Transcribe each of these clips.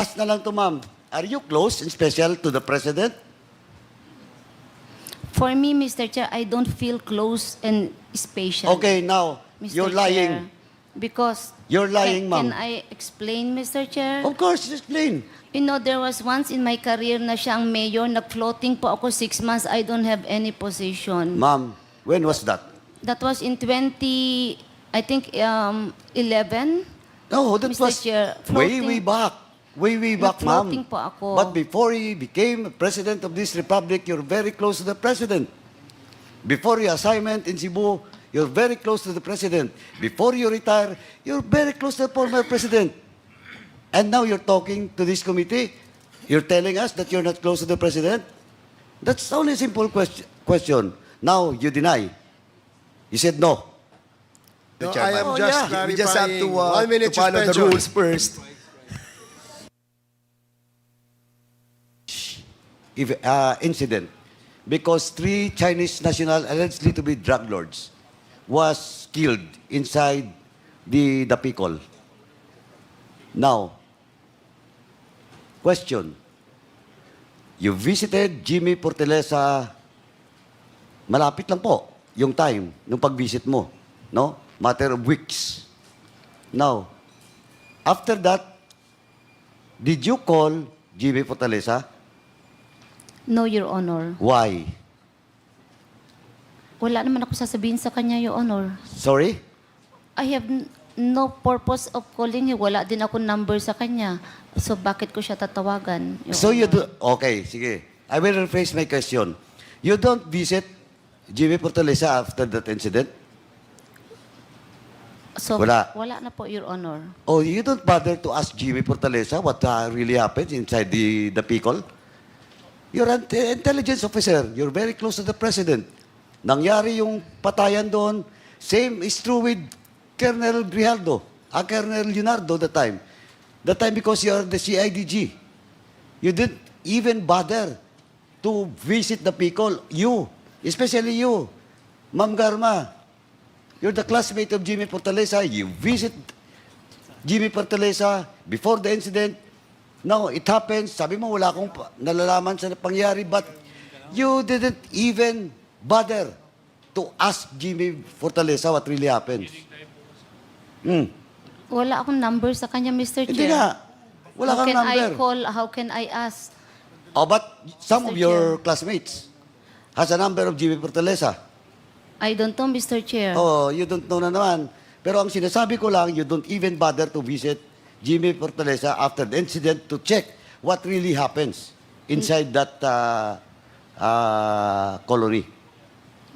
Ask na lang to, ma'am. Are you close and special to the President? For me, Mr. Chair, I don't feel close and special. Okay, now, Mr. you're lying. Chair. Because... You're lying, Can ma'am. I explain, Mr. Chair? Of course, explain. You know, there was once in my career na siyang mayor, nag-floating po ako 6 months, I don't have any position. Ma'am, when was that? That was in 11. No, that Mr. was Chair, way, floating. way back. Way back, ma'am. Nag-floating po ako. But before he became President of this Republic, you're very close to the President. Before your assignment in Cebu, you're very close to the President. Before you retire, you're very close to the former President. And now you're talking to this committee. You're telling us that you're not close to the President? That's only a simple question. Now you deny. You said no. No, Chairman. I am Oh, just yeah. clarifying. We just have to, 1 minute to follow the suspension. rules first. Incident because 3 Chinese national allegedly to be drug lords was killed inside the Dapicol. Now, question. You visited Jimmy Portelesa, malapit lang po yung time nung pag-visit mo, no? Matter of weeks. Now, after that, did you call Jimmy Portelesa? No, Your Honor. Why? Wala naman ako sasabihin sa kanya, Your Honor. Sorry? I have no purpose of calling him. Wala din ako number sa kanya. So, bakit ko siya tatawagan? Your So you Honor? do, okay, sige. I will rephrase my question. You don't visit Jimmy Portelesa after that incident? So, Wala. wala na po, Your Honor. Oh, you don't bother to ask Jimmy Portelesa what really happened inside the Picol? You're an intelligence officer. You're very close to the President. Nangyari yung patayan doon. Same is true with Colonel Grijaldo, Colonel Leonardo that time. That time because you're the CIDG. You didn't even bother to visit the Picol. You, especially you, Ma'am Garma. You're the classmate of Jimmy Portelesa. You visit Jimmy Portelesa before the incident. Now, it happens. Sabi mo, wala akong nalalaman sa pangyari, but you didn't even bother to ask Jimmy Portelesa what really happened. Wala akong number sa kanya, Mr. Chair. Hindi nga. Wala How kang can I number. call? How can I ask? Oh, but some of Mr. your classmates has a number of Jimmy Portelesa. I don't know, Mr. Chair. Oh, you don't know na naman. Pero ang sinasabi ko lang, you don't even bother to visit Jimmy Portelesa after the incident to check what really happens inside that colony.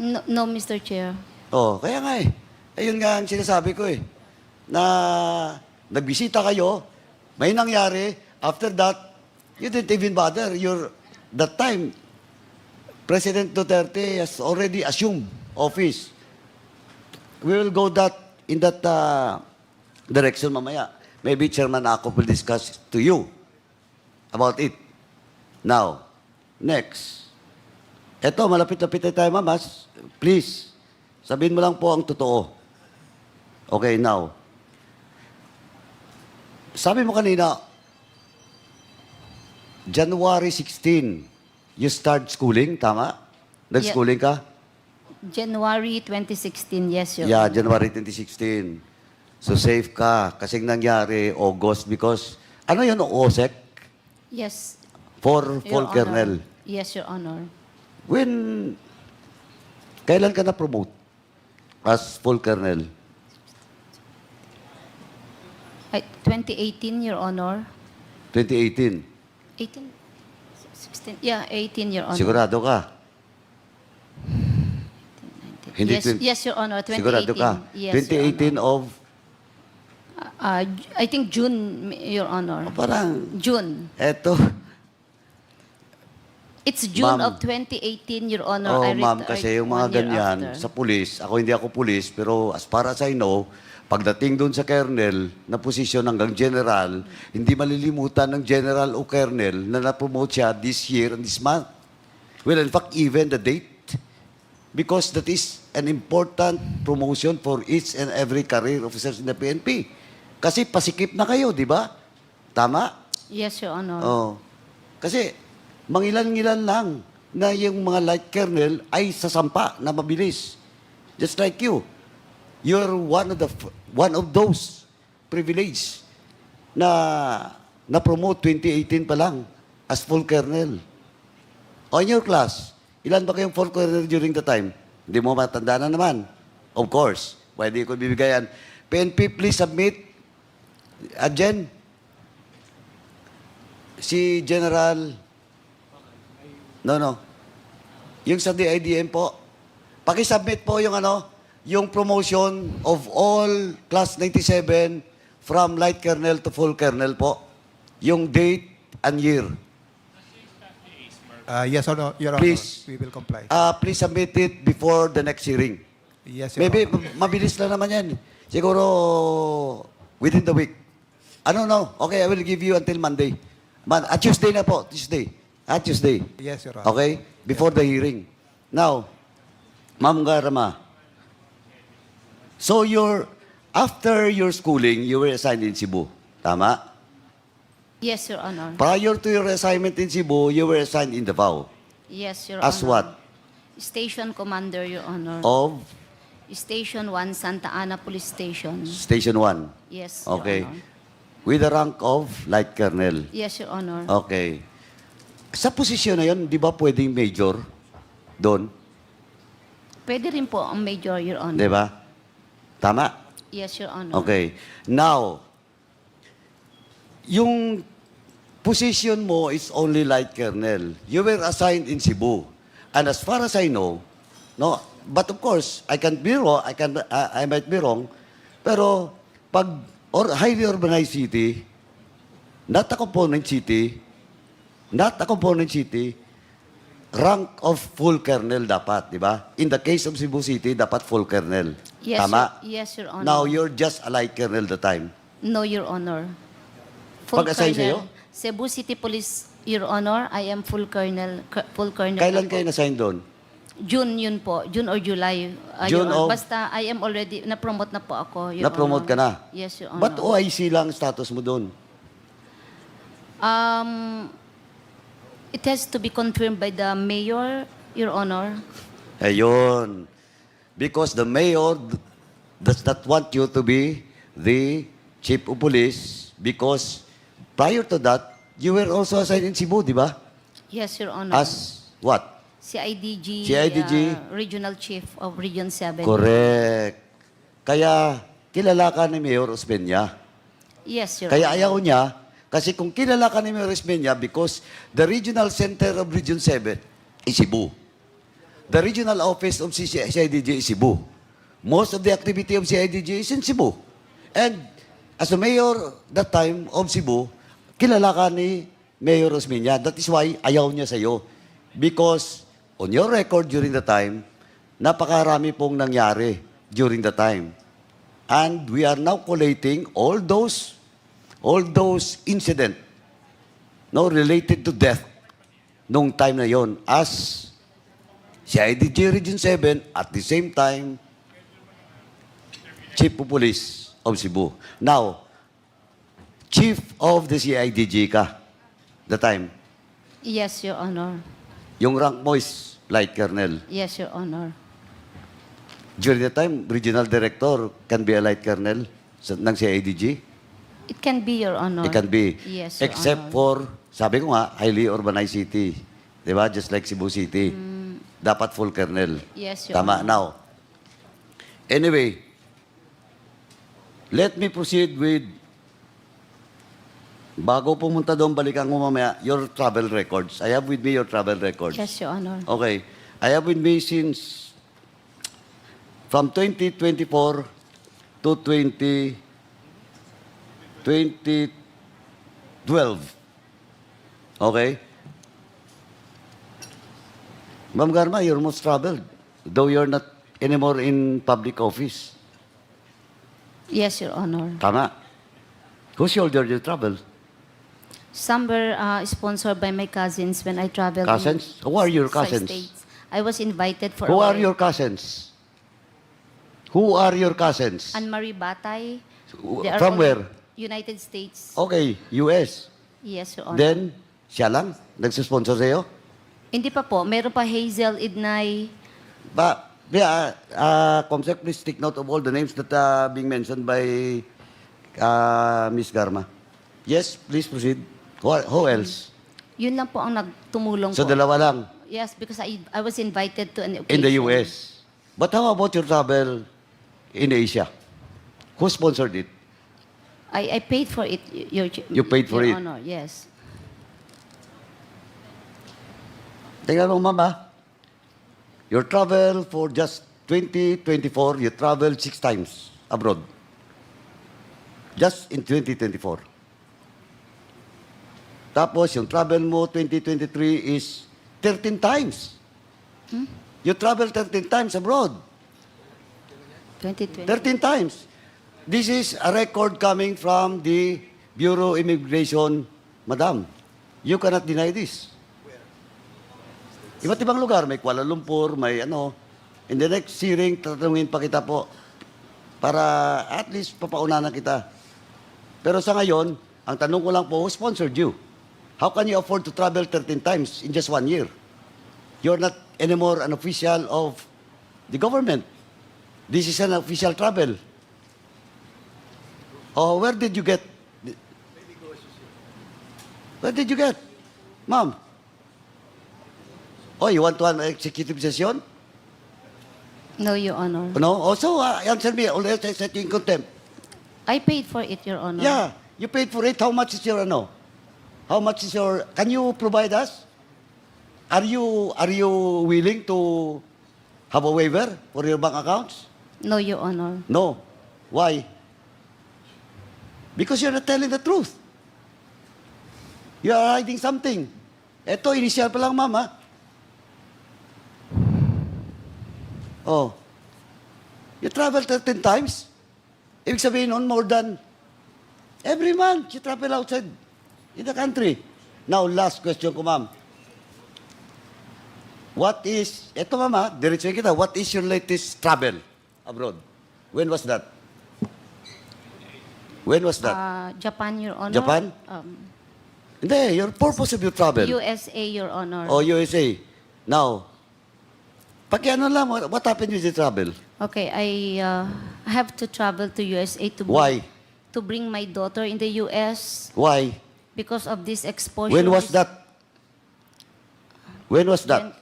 No, no, Mr. Chair. Oh, kaya nga eh. Ayun nga ang sinasabi ko eh. Na nagbisita kayo, may nangyari, after that, you didn't even bother. That time, President Duterte has already assumed office. We will go in that direction mamaya. Maybe Chairman Akop will discuss to you about it. Now, next. Eto, malapit-lapit na tayo, mamas. Please, sabihin mo lang po ang totoo. Okay, now. Sabi mo kanina, January 16, you start schooling, tama? Nag-schooling ka? January 2016, yes, Your Yeah, Honor. January 2016. So safe ka. Kasing nangyari, August, because, ano yun, OSEC? Yes, For Your full Honor. kernel. Yes, Your Honor. Kailan ka na-promote as full kernel? 2018, Your Honor. 2018. 18? 16? Yeah, 18, Your Honor. Sigurado ka? Hindi Yes, yes, Your Honor. 2018. Sigurado ka? Yes, 2018 Your of, Honor. I think June, Your Honor. parang, June. eto. It's June Ma'am. of 2018, Your Honor. Oh, I ma'am, retired kasi yung 1 mga year ganyan, after. sa pulis, ako hindi ako pulis, pero as far as I know, pagdating doon sa kernel, na posisyon hanggang general, hindi malilimutan ng general o kernel na na-promote siya this year and this month. Well, in fact, even the date, because that is an important promotion for each and every career officers in the PNP. Kasi pasikip na kayo, di ba? Tama? Yes, Your Honor. Oh. Kasi, mangilan-ngilan lang na yung mga light kernel ay sasampa na mabilis. Just like you. You're one of those privileged na promote 2018 pa lang as full kernel. On your class, ilan ba kayong full kernel during the time? Hindi mo matanda na naman. Of course. Pwede ko bibigayan. PNP, please submit. Jen, si General, no. Yung sa DIDM po, pakisubmit po yung yung promotion of all class 97 from light kernel to full kernel po. Yung date and year. Yes or no, Your Honor, Please. we will comply. Please submit it before the next hearing. Yes, Your Maybe Honor. mabilis lang naman yan. Siguro within the week. No. Okay, I will give you until Monday. Tuesday na po. Tuesday. Tuesday. Yes, Your Honor. Okay? Before the hearing. Now, Ma'am Garama, so after your schooling, you were assigned in Cebu. Tama? Yes, Your Honor. Prior to your assignment in Cebu, you were assigned in Davao. Yes, Your As Honor. what? Station Commander, Your Honor. Of Station 1, Santa Ana Police Station. Station 1. Yes, Your Okay. Honor. With the rank of light colonel. Yes, Your Honor. Okay. Sa posisyon na yun, di ba pwedeng major doon? Pwede rin po ang Major, Your Honor. Di ba? Tama? Yes, Your Honor. Okay. Now, yung position mo is only light colonel. You were assigned in Cebu. And as far as I know, no, but of course, I can be wrong, I might be wrong, pero pag highly urbanized city, not a component city, rank of full kernel dapat, di ba? In the case of Cebu City, dapat full kernel. Yes, Tama? Yes, Your Honor. Now, you're just a light kernel the time. No, Your Honor. Pag-assign colonel. sa'yo? Cebu City Police, Your Honor, I am full colonel. Full colonel. Kailan na po. kayo na-sign doon? June yun po. June or July. June Your Honor. of- Basta I am already, na-promote na po ako, Your Na-promote ka Honor. na? Yes, Your Honor. Ba't OIC lang status mo doon? It has to be confirmed by the mayor, Your Honor. Ayun. Because the mayor does not want you to be the chief of police because prior to that, you were also assigned in Cebu, di ba? Yes, Your Honor. As what? CIDG, CIDG? Regional Chief of Region 7. Correct. Kaya kilala ka ni Mayor Osmeña. Yes, Your Kaya Honor. ayaw niya, kasi kung kilala ka ni Mayor Osmeña because the regional center of Region 7 is Cebu. The regional office of CIDG is Cebu. Most of the activity of CIDG is in Cebu. And as a mayor that time of Cebu, kilala ka ni Mayor Osmeña. That is why ayaw niya sa'yo. Because on your record during the time, napakarami pong nangyari during the time. And we are now collating all those incident related to death nung time na yon as CIDG Region 7 at the same time Chief of Police of Cebu. Now, Chief of the CIDG ka the time. Yes, Your Honor. Yung rank mo is Light Colonel. Yes, Your Honor. During the time, Regional Director can be a Light Colonel ng CIDG. It can be, Your Honor. It can be. Yes, Your Except Honor. for, sabi ko nga, highly urbanized city. Di ba? Just like Cebu City. Dapat full kernel. Yes, Your Tama. Honor. Now, anyway, let me proceed with, bago pumunta doon, balikan ko mamaya, your travel records. I have with me your travel records. Yes, Your Honor. Okay. I have with me since from 2024 to 2012. Okay? Ma'am Garma, you're most traveled, though you're not anymore in public office. Yes, Your Honor. Tama. Who shouldered your travel? Some were sponsored by my cousins when I traveled. Cousins? Who are your sa cousins? States. I was invited for Who a are your cousins? Who are your cousins? Anne-Marie Batay. Who- They are from all where? United States. Okay, U.S. Yes, Your Honor. Then, siya lang nagsusponsor sa'yo? Hindi pa po. Meron pa Hazel Idnay. Comsec, please take note of all the names that are being mentioned by Ms. Garma. Yes, please proceed. Who else? Yun lang po ang nagtumulong So, po. dalawa lang Yes, because I was invited to an occasion. in the US. But how about your travel in Asia? Who sponsored it? I paid for it, You paid for Your it? Honor, yes. Tingnan mo, mama. Your travel for just 2024, you traveled 6 times abroad. Just in 2024. Tapos, yung travel mo 2023 is 13 times. You travel 13 times abroad. 2020. 13 times. This is a record coming from the Bureau of Immigration, Madam. You cannot deny this. Iba't ibang lugar, may Kuala Lumpur, may ano. In the next hearing, tatanungin pa kita po para at least papaunanan kita. Pero sa ngayon, ang tanong ko lang po, who sponsored you? How can you afford to travel 13 times in just 1 year? You're not anymore an official of the government. This is an official travel. Oh, where did you get? Where did you get? Ma'am? Oh, you want to have an executive session? No, Your Honor. No? Also, answer me. Always I set you in contempt. I paid for it, Your Honor. Yeah, you paid for it. How much is your, ano? How much is your, can you provide us? Are you willing to have a waiver for your bank accounts? No, Your Honor. No. Why? Because you're not telling the truth. You are hiding something. Ito, initial pa lang, mama. Oh. You travel 13 times? Ibig sabihin nun, more than every month you travel outside in the country. Now, last question ko, ma'am. What is, eto mama, diretsuhin kita, what is your latest travel abroad? When was that? When was that? Japan, Your Honor. Japan? Hindi, your purpose of your travel. USA, Your Honor. O USA. Now, pakiano lang, what happened with the travel? Okay, I have to travel to USA to Why? to bring my daughter in the US Why? because of this exposure. When was that? When was that?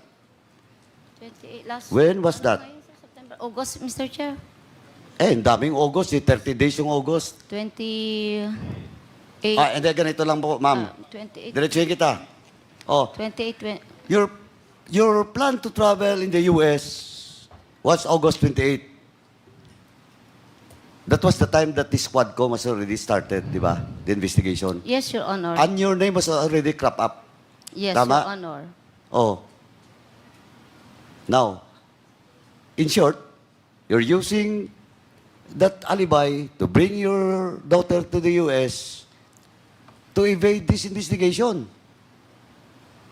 28 last. When was ano that? ngayon, sir? September, August, Mr. Chair. Eh, ang daming August, 30 days yung August. 28. And then ganito lang po, ma'am. 28. Diretsuhin kita. Oh, 28. your plan to travel in the US was August 28. That was the time that the Squadcom was already started, di ba? The investigation. Yes, Your Honor. And your name was already crop up. Yes, Tama? Your Honor. Oh. Now, in short, you're using that alibi to bring your daughter to the US to evade this investigation.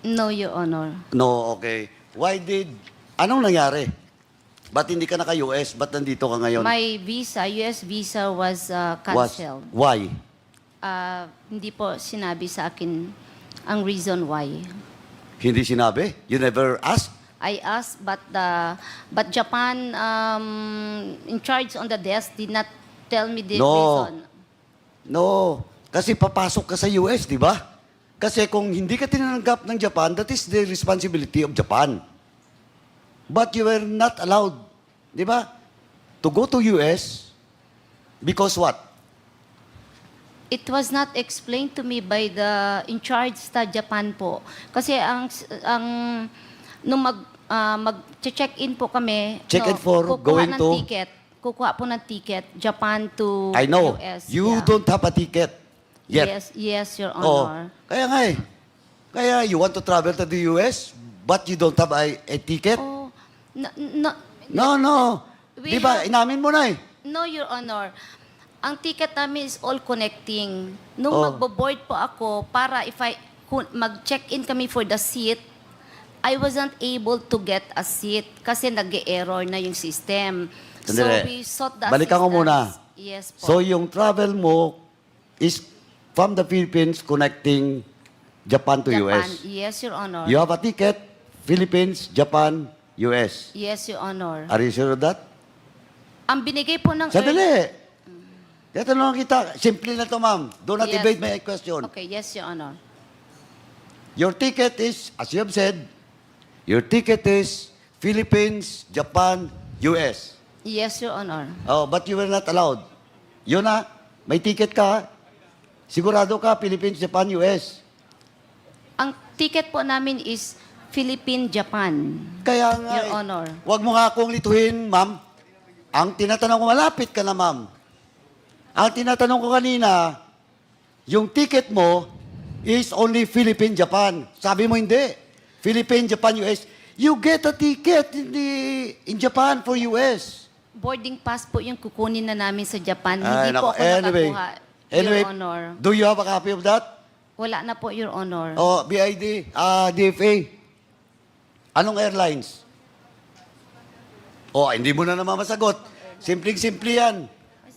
No, Your Honor. No, okay. Anong nangyari? Ba't hindi ka naka-US? Ba't nandito ka ngayon? My visa, US visa was canceled. Why? Hindi po sinabi sa akin ang reason why. Hindi sinabi? You never asked? I asked, but Japan in charge on the desk did not tell me the reason. No. Kasi papasok ka sa US, di ba? Kasi kung hindi ka tinanggap ng Japan, that is the responsibility of Japan. But you were not allowed, di ba, to go to US because what? It was not explained to me by the in charge sa Japan po. Kasi nung mag-check-in po kami, Check-in for going to? Kukuha po ng ticket, Japan to I know. US. You Yeah. don't have a ticket yet. Yes, Your Oh, Honor. kaya nga eh. Kaya you want to travel to the US, but you don't have a ticket? Oh, No. We Di ba, have- inamin mo na eh. No, Your Honor. Ang ticket namin is all connecting. Nung Oh. magbo-board po ako, para kung mag-check-in kami for the seat, I wasn't able to get a seat kasi nag-error na yung system. So Sandali. we sought the Balikan ko assistance. muna. Yes po. So yung travel mo is from the Philippines connecting Japan to Japan. US. Yes, Your Honor. You have a ticket, Philippines, Japan, US. Yes, Your Honor. Are you sure of that? Ang binigay po ng... Sandali. Tatanong kita. Simple na to, ma'am. Do not Yes. evade my question. Okay, yes, Your Honor. Your ticket is, as you have said, your ticket is Philippines, Japan, US. Yes, Your Honor. Oh, but you were not allowed. Yun na, may ticket ka. Sigurado ka, Philippines, Japan, US. Ang ticket po namin is Philippine-Japan. Kaya nga, Your Honor. Huwag mo nga akong lituhin, ma'am. Ang tinatanong ko, malapit ka na, ma'am. Ang tinatanong ko kanina, yung ticket mo is only Philippine, Japan. Sabi mo hindi. Philippine, Japan, US. You get a ticket in Japan for US. Boarding pass po yung kukunin na namin sa Japan. Ay, Hindi po nako. ako nakakuha, Anyway, Your Honor. do you have a copy of that? Wala na po, Your Honor. O, BID, DFA. Anong airlines? O, hindi mo na naman masagot. Simpleng-simple yan.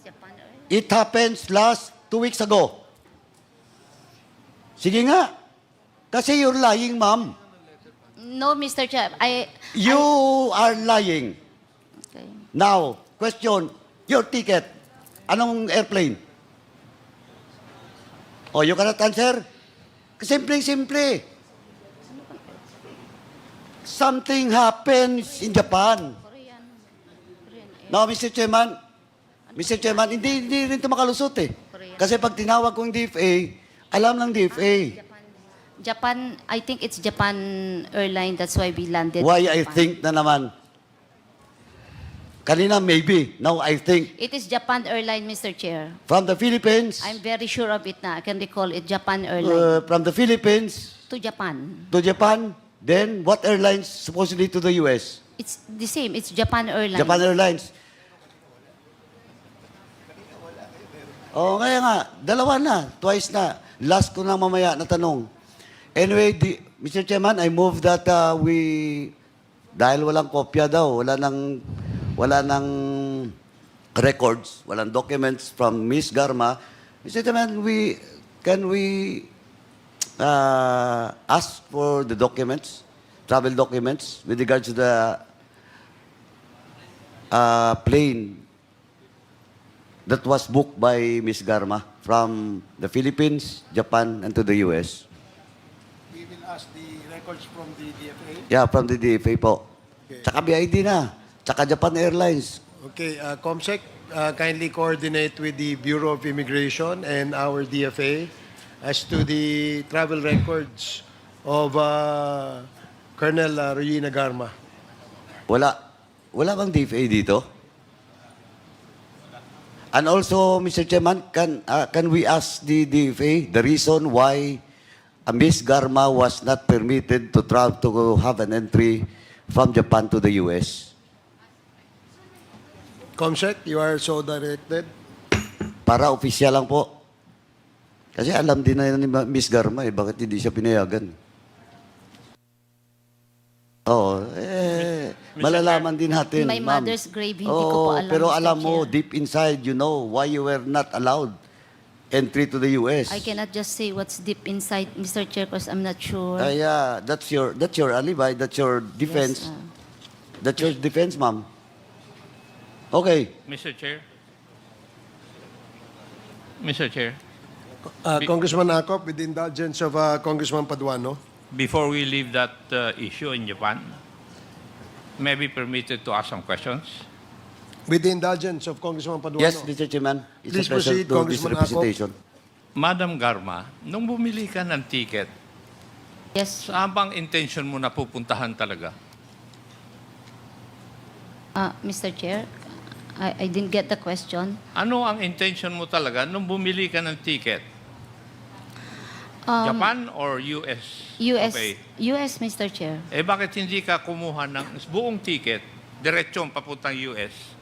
Japan. It happens last 2 weeks ago. Sige nga. Kasi you're lying, ma'am. No, Mr. Chair. You are lying. Okay. Now, question, your ticket. Anong airplane? Oh, you cannot answer? Simpleng-simple. Something happens in Japan. Korean. No, Mr. Chairman, hindi rin ito makalusot eh. Kasi pag tinawag ko yung DFA, alam ng DFA. Japan, I think it's Japan airline. That's why we landed. Why in I Japan. think na naman. Kanina maybe, now I think. It is Japan airline, Mr. Chair. From the Philippines, I'm very sure of it na. I can recall it, Japan airline. from the Philippines To Japan. to Japan, then what airlines supposedly to the US? It's the same. It's Japan airline. Japan Airlines. Oh, kaya nga, dalawa na, twice na. Last ko na mamaya na tanong. Anyway, Mr. Chairman, I move that dahil walang kopya daw, wala nang records, walang documents from Ms. Garma, Mr. Chairman, can we ask for the documents, travel documents, with regards to the plane that was booked by Ms. Garma from the Philippines, Japan, and to the US. We will ask the records from the DFA. Yeah, from the DFA po. Okay. Tsaka BID na. Tsaka Japan Airlines. Okay, COMSEC, kindly coordinate with the Bureau of Immigration and our DFA as to the travel records of Colonel Regina Garma. Wala bang DFA dito? And also, Mr. Chairman, can we ask the DFA the reason why Ms. Garma was not permitted to travel to have an entry from Japan to the US? COMSEC, you are so directed. Para opisyal lang po. Kasi alam din na ni Ms. Garma bakit hindi siya pinayagan. Oo, malalaman din natin, My ma'am. mother's grave, hindi ko pa alam, Pero Mr. alam mo, Chair. deep inside, you know why you were not allowed entry to the US. I cannot just say what's deep inside, Mr. Chair, because I'm not sure. Yeah, that's your alibi, that's your defense. Yes, That's your defense, ma'am. Okay. Mr. Chair. Mr. Chair, Congressman Acop, with the indulgence of Congressman Paduano. before we leave that issue in Japan, may I be permitted to ask some questions? With the indulgence of Congressman Paduano. Yes, Mr. Chairman. It's Please a pleasure proceed, to this Congressman representation. Madam Garma, nung bumili ka ng ticket, Yes, saan bang intention mo na pupuntahan talaga? Mr. Chair, I didn't get the question. Ano ang intention mo talaga nung bumili ka ng ticket? Japan or US? US, Okay. US, Mr. Chair. Eh bakit hindi ka kumuha ng buong ticket, diretsong papuntang US?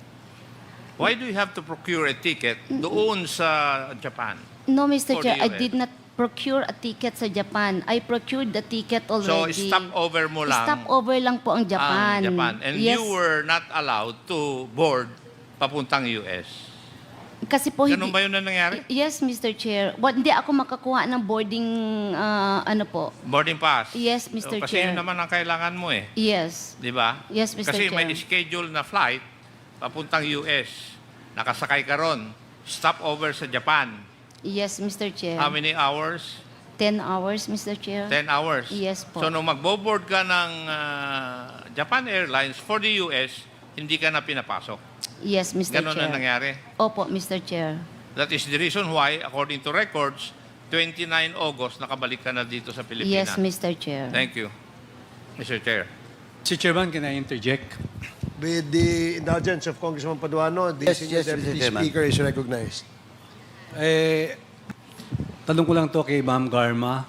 Why do you have to procure a ticket doon sa Japan? No, Mr. For Chair, the I US. did not procure a ticket sa Japan. I procured the ticket So, already. stopover mo lang Stopover lang po ang Japan. ang Japan. And Yes, you were not allowed to board papuntang US. Kasi po Ganun ba yun na nangyari? Yes, Mr. Chair. Hindi ako makakuha ng boarding, ano po. Boarding pass? Yes, Mr. Kasi Chair. yun naman ang kailangan mo eh. Yes. Di ba? Yes, Mr. Kasi Chair. may schedule na flight papuntang US. Nakasakay ka ron. Stopover sa Japan. Yes, Mr. Chair. How many hours? 10 hours, Mr. Chair. 10 hours. Yes po. So, nung magbo-board ka ng Japan Airlines for the US, hindi ka na pinapasok. Yes, Mr. Ganon Chair. na nangyari. Opo, Mr. Chair. That is the reason why, according to records, 29 August, nakabalik ka na dito sa Pilipinas. Yes, Mr. Chair. Thank you, Mr. Chair. Mr. Chairman, can I interject? With the indulgence of Congressman Paduano, the Yes, Senior yes, Mr. Deputy Chairman. Speaker is recognized. Tanong ko lang to kay Ma'am Garma.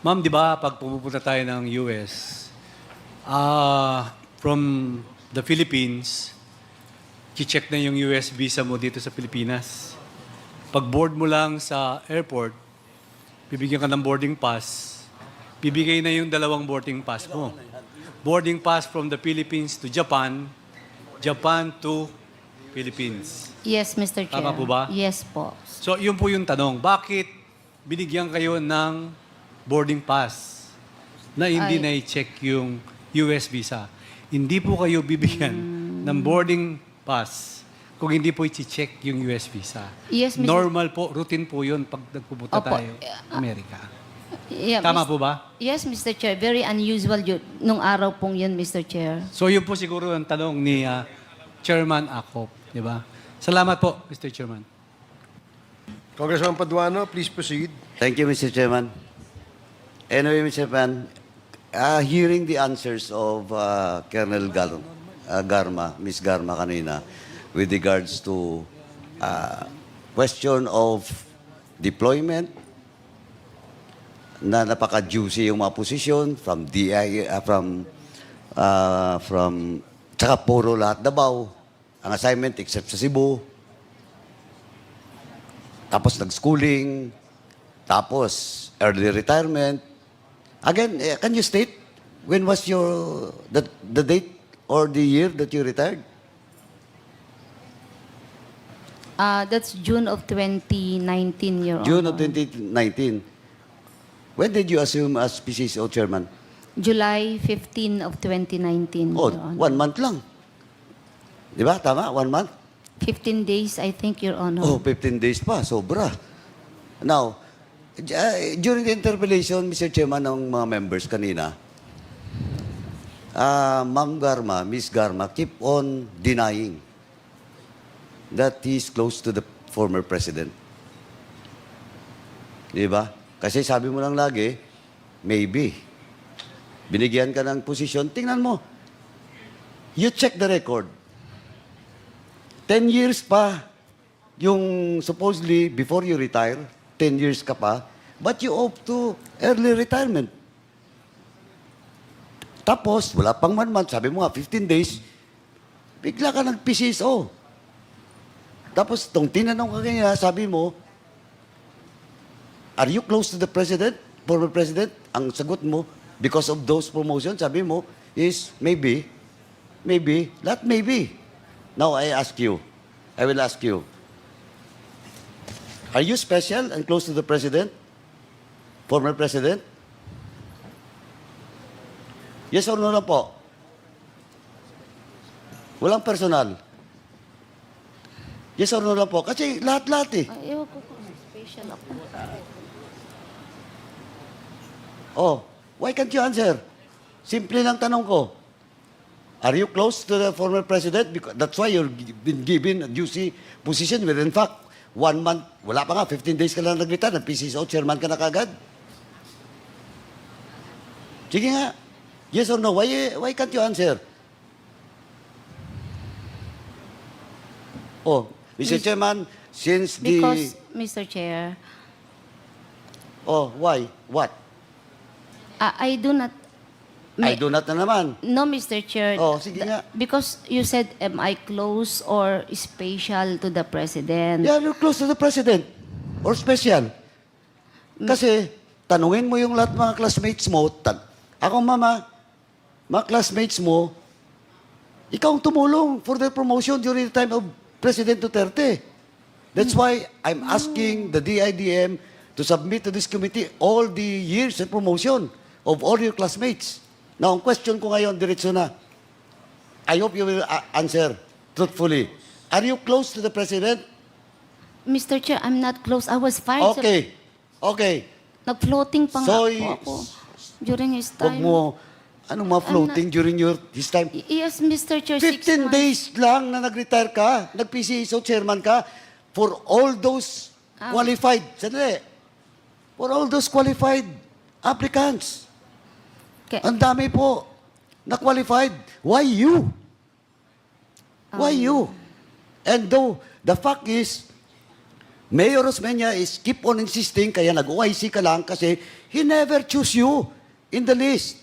Ma'am, di ba pag pumupunta tayo ng US, from the Philippines, check na yung US visa mo dito sa Pilipinas. Pag board mo lang sa airport, bibigyan ka ng boarding pass, bibigay na yung 2 boarding pass mo. Boarding pass from the Philippines to Japan, Japan to Philippines. Yes, Mr. Chair. Tama po ba? Yes po. So, yun po yung tanong. Bakit binigyan kayo ng boarding pass na hindi na-check yung US visa? Hindi po kayo bibigyan ng boarding pass kung hindi po i-check yung US visa. Yes, Mr. Normal po, routine po yun pag nagpupunta Opo. tayo Amerika. Yeah, Tama Mis- po ba? Yes, Mr. Chair. Very unusual yun, nung araw pong yun, Mr. Chair. So, yun po siguro ang tanong ni Chairman Acop. Di ba? Salamat po, Mr. Chairman. Congressman Paduano, please proceed. Thank you, Mr. Chairman. Anyway, Mr. Chairman, hearing the answers of Colonel Garma, Ms. Garma kanina, with regards to question of deployment, na napaka-juicy yung mga posisyon from tsaka puro lahat Davao, ang assignment except sa Cebu, tapos nag-schooling, tapos early retirement. Again, can you state when was the date or the year that you retired? That's June of 2019, Your Honor. June of 2019. When did you assume as PCSO chairman? July 15 of 2019, Oh, Your Honor. 1 month lang. Di ba? Tama? 1 month? 15 days, I think, Your Honor. Oh, 15 days pa. Sobra. Now, during the interpellation, Mr. Chairman, ng mga members kanina, Ma'am Garma, Miss Garma, keep on denying that he is close to the former president. Di ba? Kasi sabi mo lang lagi, maybe. Binigyan ka ng posisyon, tingnan mo. You check the record. 10 years pa yung supposedly before you retire, 10 years ka pa, but you opt to early retirement. Tapos, wala pang 1 month, sabi mo nga, 15 days, bigla ka nag-PCSO. Tapos, tong tinanong ka kanya, sabi mo, are you close to the president, former president? Ang sagot mo, because of those promotions, sabi mo, is maybe, not maybe. Now, I will ask you, are you special and close to the president? Former president? Yes or no lang po? Walang personal. Yes or no lang po? Kasi lahat-lahat eh. Ewan ko kung special ako. Oh, why can't you answer? Simple lang tanong ko. Are you close to the former president? Because that's why you're been given a juicy position where in fact, 1 month, wala pa nga, 15 days ka lang nag-retire, PCSO, chairman ka na kagad. Sige nga. Yes or no? Why can't you answer? Oh, Mr. Chairman, since Because, Mr. Chair, Oh, why? What? I do not... I do not na naman. No, Mr. Chair. Oh, sige nga. Because you said, am I close or special to the President? Yeah, you're close to the president. Or special. Kasi, tanungin mo yung lahat mga classmates mo. Ako, mama, mga classmates mo, ikaw ang tumulong for their promotion during the time of President Duterte. That's why I'm asking the DIDM to submit to this committee all the years of promotion of all your classmates. Now, ang question ko ngayon, diretso na. I hope you will answer truthfully. Are you close to the President? Mr. Chair, I'm not close. I was fired. Okay. Okay. Nag-floating pa nga So, po ako during his Huwag time. mo, anong mga floating during his time? Yes, Mr. Chair, 15 6 months. days lang na nag-retire ka, nag-PCSO chairman ka, for all those qualified, sandali, for all those qualified applicants. Okay. Ang dami po na qualified. Why you? Why you? And though, the fact is, Mayor Osmeña is keep on insisting, kaya nag-OIC ka lang kasi he never choose you in the list.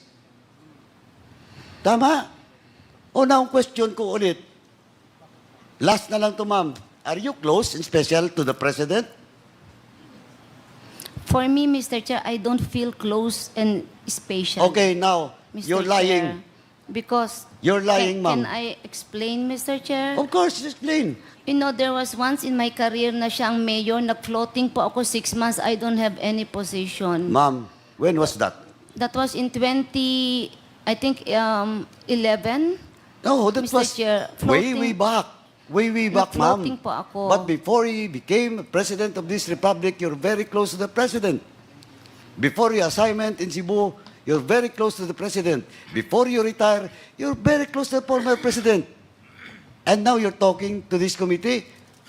Tama? O na ang question ko ulit. Last na lang to, ma'am. Are you close and special to the President? For me, Mr. Chair, I don't feel close and special. Okay, now, Mr. you're Chair. lying. Because... You're lying, Can ma'am. I explain, Mr. Chair? Of course, explain. You know, there was once in my career na siyang mayor, nag-floating po ako 6 months, I don't have any position. Ma'am, when was that? That was in 11. No, that Mr. was Chair, way, floating. way back. Way back, ma'am. Nag-floating po ako. But before he became President of this Republic, you're very close to the President. Before your assignment in Cebu, you're very close to the President. Before you retire, you're very close to the former President. And now you're talking to this committee.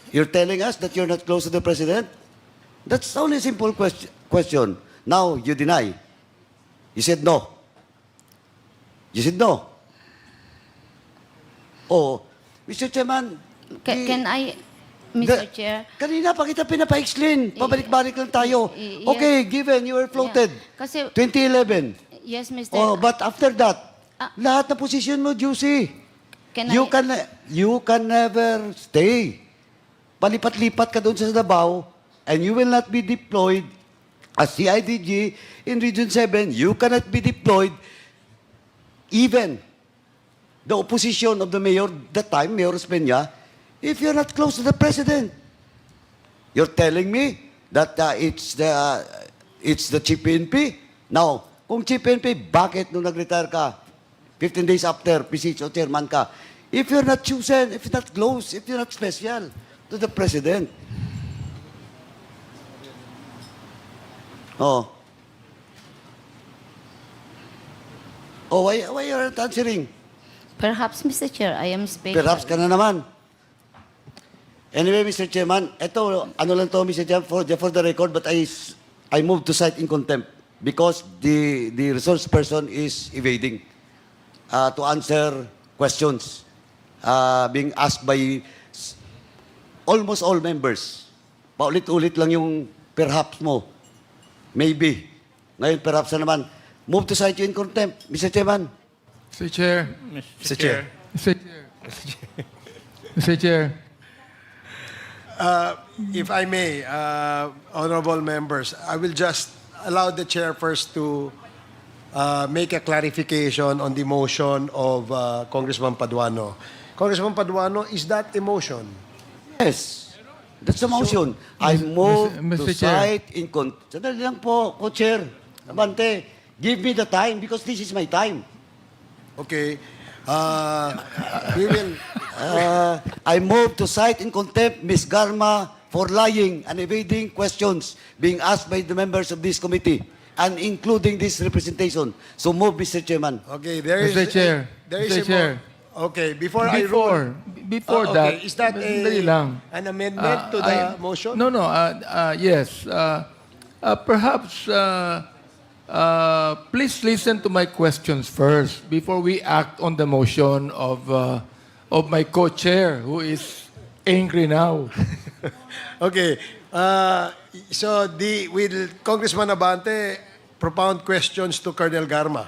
You're telling us that you're not close to the President? That's only a simple question. Now you deny. You said no. You said no. Oh, Mr. Chairman, Can I, Mr. Chair? Kanina pa kita pinapa-explain. Pabalik-balik lang tayo. Yes. Okay, given you were floated. Yeah. Kasi, 2011. yes, Mr. Oh, but after that, Ah. lahat na position mo, juicy. Can You can never stay. Palipat-lipat ka doon sa Davao and you will not be deployed as CIDG in Region 7. You cannot be deployed even the opposition of the mayor, that time, Mayor Osmeña, if you're not close to the President. You're telling me that it's the Chief PNP? Now, kung Chief PNP, bakit nung nag-retire ka, 15 days after, PCSO chairman ka, if you're not chosen, if you're not close, if you're not special to the President? Oh. Oh, why you're not answering? Perhaps, Mr. Chair, I am special. Perhaps ka na naman. Anyway, Mr. Chairman, ito, ano lang to, Mr. Chairman, for the record, but I moved to cite in contempt because the resource person is evading to answer questions being asked by almost all members. Paulit-ulit lang yung perhaps mo. Maybe. Ngayon, perhaps na naman. Move to cite you in contempt, Mr. Chairman. Mr. Chair. Mr. Chair. Mr. Chair. Mr. Chair. If I may, honorable members, I will just allow the chair first to make a clarification on the motion of Congressman Paduano. Congressman Paduano, is that a motion? Yes. That's the motion. I move Mr. to Chair. cite in contempt. Sandali lang po, Co-Chair. Abante, give me the time because this is my time. Okay. We will... I move to cite in contempt Ms. Garma for lying and evading questions being asked by the members of this committee and including this representation. So move, Mr. Chairman. Okay, there is... Mr. Chair. There is Mr. a Chair. Okay, before I rule... Before Okay, that, is that sandali lang. an amendment to the motion? No, no. Yes. Perhaps, please listen to my questions first before we act on the motion of my co-chair who is angry now. Okay. So will Congressman Abante propound questions to Colonel Garma?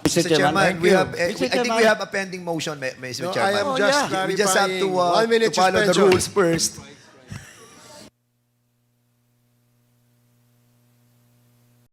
Mr. Mr. Chairman, Thank you. I think Chairman. we have a pending motion, Mr. No, Chairman. I am Oh, just yeah. clarifying. We just have to, 1 minute to follow the suspension. rules first.